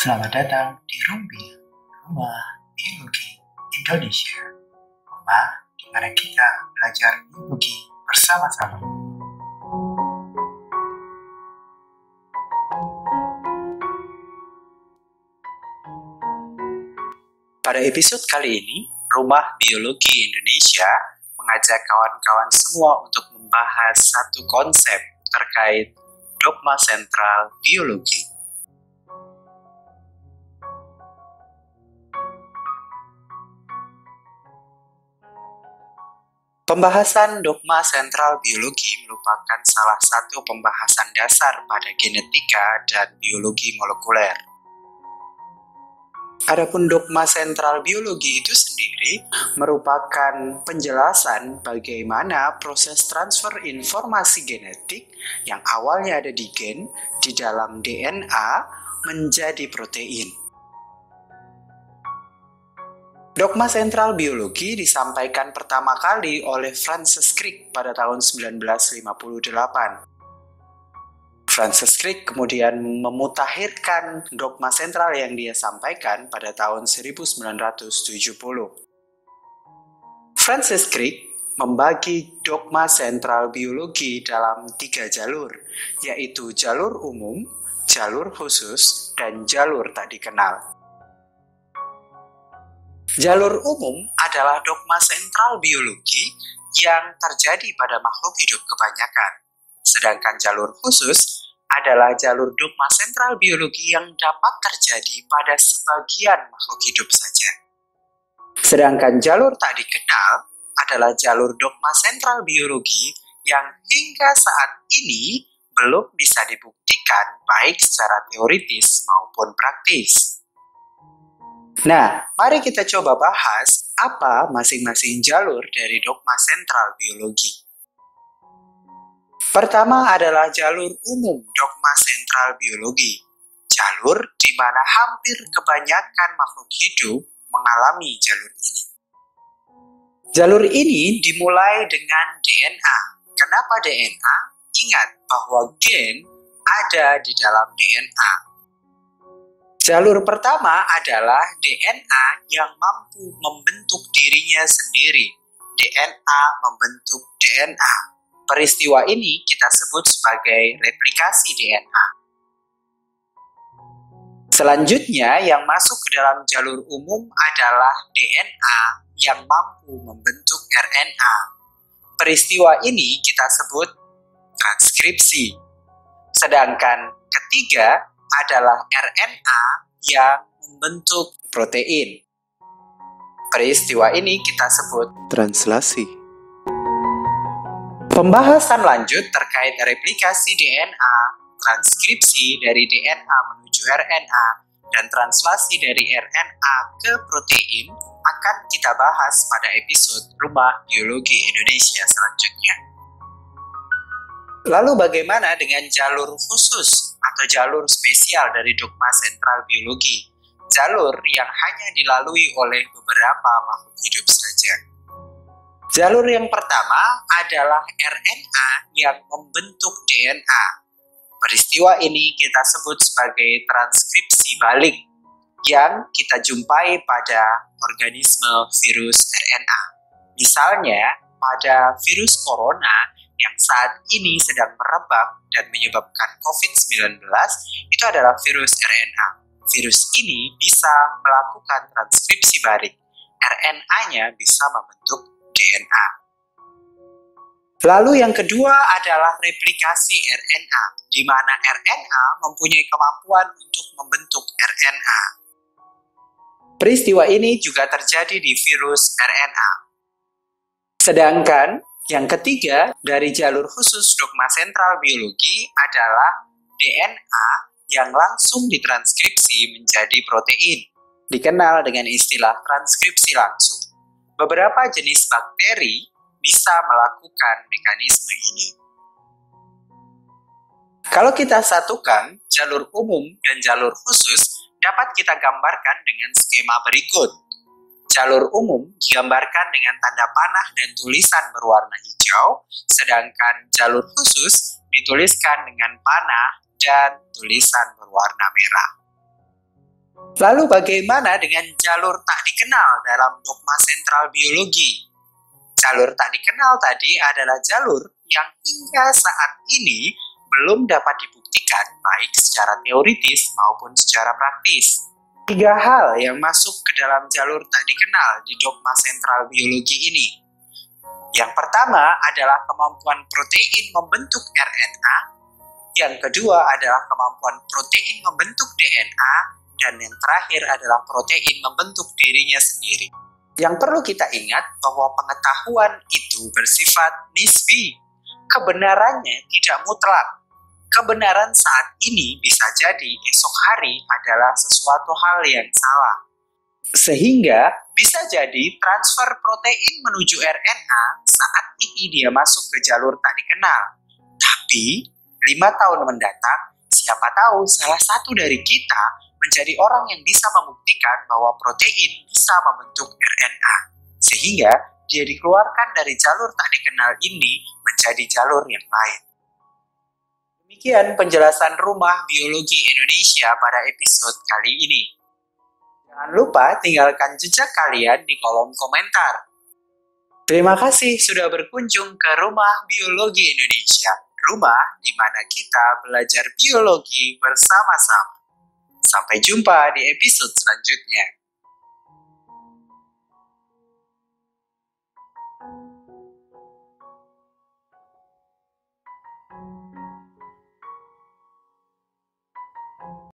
Selamat datang di Rumbi, Rumah Biologi Indonesia. Rumah di mana kita belajar biologi bersama-sama. Pada episode kali ini, Rumah Biologi Indonesia mengajak kawan-kawan semua untuk membahas satu konsep terkait dogma sentral biologi. Pembahasan dogma sentral biologi merupakan salah satu pembahasan dasar pada genetika dan biologi molekuler. Adapun dogma sentral biologi itu sendiri merupakan penjelasan bagaimana proses transfer informasi genetik yang awalnya ada di gen di dalam DNA menjadi protein. Dogma sentral biologi disampaikan pertama kali oleh Francis Crick pada tahun 1958. Francis Crick kemudian memutakhirkan dogma sentral yang dia sampaikan pada tahun 1970. Francis Crick membagi dogma sentral biologi dalam 3 jalur, yaitu jalur umum, jalur khusus, dan jalur tak dikenal. Jalur umum adalah dogma sentral biologi yang terjadi pada makhluk hidup kebanyakan. Sedangkan jalur khusus adalah jalur dogma sentral biologi yang dapat terjadi pada sebagian makhluk hidup saja. Sedangkan jalur tak dikenal adalah jalur dogma sentral biologi yang hingga saat ini belum bisa dibuktikan baik secara teoritis maupun praktis. Nah, mari kita coba bahas apa masing-masing jalur dari dogma sentral biologi. Pertama adalah jalur umum dogma sentral biologi. Jalur di mana hampir kebanyakan makhluk hidup mengalami jalur ini. Jalur ini dimulai dengan DNA. Kenapa DNA? Ingat bahwa gen ada di dalam DNA. Jalur pertama adalah DNA yang mampu membentuk dirinya sendiri. DNA membentuk DNA. Peristiwa ini kita sebut sebagai replikasi DNA. Selanjutnya yang masuk ke dalam jalur umum adalah DNA yang mampu membentuk RNA. Peristiwa ini kita sebut transkripsi. Sedangkan ketiga adalah RNA yang membentuk protein. Peristiwa ini kita sebut translasi. Pembahasan lanjut terkait replikasi DNA, transkripsi dari DNA menuju RNA, dan translasi dari RNA ke protein akan kita bahas pada episode Rumah Biologi Indonesia selanjutnya. Lalu bagaimana dengan jalur khusus atau jalur spesial dari dogma sentral biologi? Jalur yang hanya dilalui oleh beberapa makhluk hidup saja. Jalur yang pertama adalah RNA yang membentuk DNA. Peristiwa ini kita sebut sebagai transkripsi balik yang kita jumpai pada organisme virus RNA. Misalnya pada virus corona yang saat ini sedang merebak dan menyebabkan COVID-19 itu adalah virus RNA. Virus ini bisa melakukan transkripsi balik. RNA-nya bisa membentuk DNA. Lalu yang kedua adalah replikasi RNA, di mana RNA mempunyai kemampuan untuk membentuk RNA. Peristiwa ini juga terjadi di virus RNA. Sedangkan yang ketiga dari jalur khusus dogma sentral biologi adalah DNA yang langsung ditranskripsi menjadi protein, dikenal dengan istilah transkripsi langsung. Beberapa jenis bakteri bisa melakukan mekanisme ini. Kalau kita satukan jalur umum dan jalur khusus dapat kita gambarkan dengan skema berikut. Jalur umum digambarkan dengan tanda panah dan tulisan berwarna hijau, sedangkan jalur khusus dituliskan dengan panah dan tulisan berwarna merah. Lalu bagaimana dengan jalur tak dikenal dalam dogma sentral biologi? Jalur tak dikenal tadi adalah jalur yang hingga saat ini belum dapat dibuktikan baik secara teoritis maupun secara praktis. 3 hal yang masuk ke dalam jalur tak dikenal di dogma sentral biologi ini. Yang pertama adalah kemampuan protein membentuk RNA, yang kedua adalah kemampuan protein membentuk DNA, dan yang terakhir adalah protein membentuk dirinya sendiri. Yang perlu kita ingat bahwa pengetahuan itu bersifat nisbi. Kebenarannya tidak mutlak. Kebenaran saat ini bisa jadi esok hari adalah sesuatu hal yang salah. Sehingga bisa jadi transfer protein menuju RNA saat ini dia masuk ke jalur tak dikenal. Tapi 5 tahun mendatang, siapa tahu salah satu dari kita menjadi orang yang bisa membuktikan bahwa protein bisa membentuk RNA. Sehingga dia dikeluarkan dari jalur tak dikenal ini menjadi jalur yang lain. Demikian penjelasan Rumah Biologi Indonesia pada episode kali ini. Jangan lupa tinggalkan jejak kalian di kolom komentar. Terima kasih sudah berkunjung ke Rumah Biologi Indonesia, rumah di mana kita belajar biologi bersama-sama. Sampai jumpa di episode selanjutnya.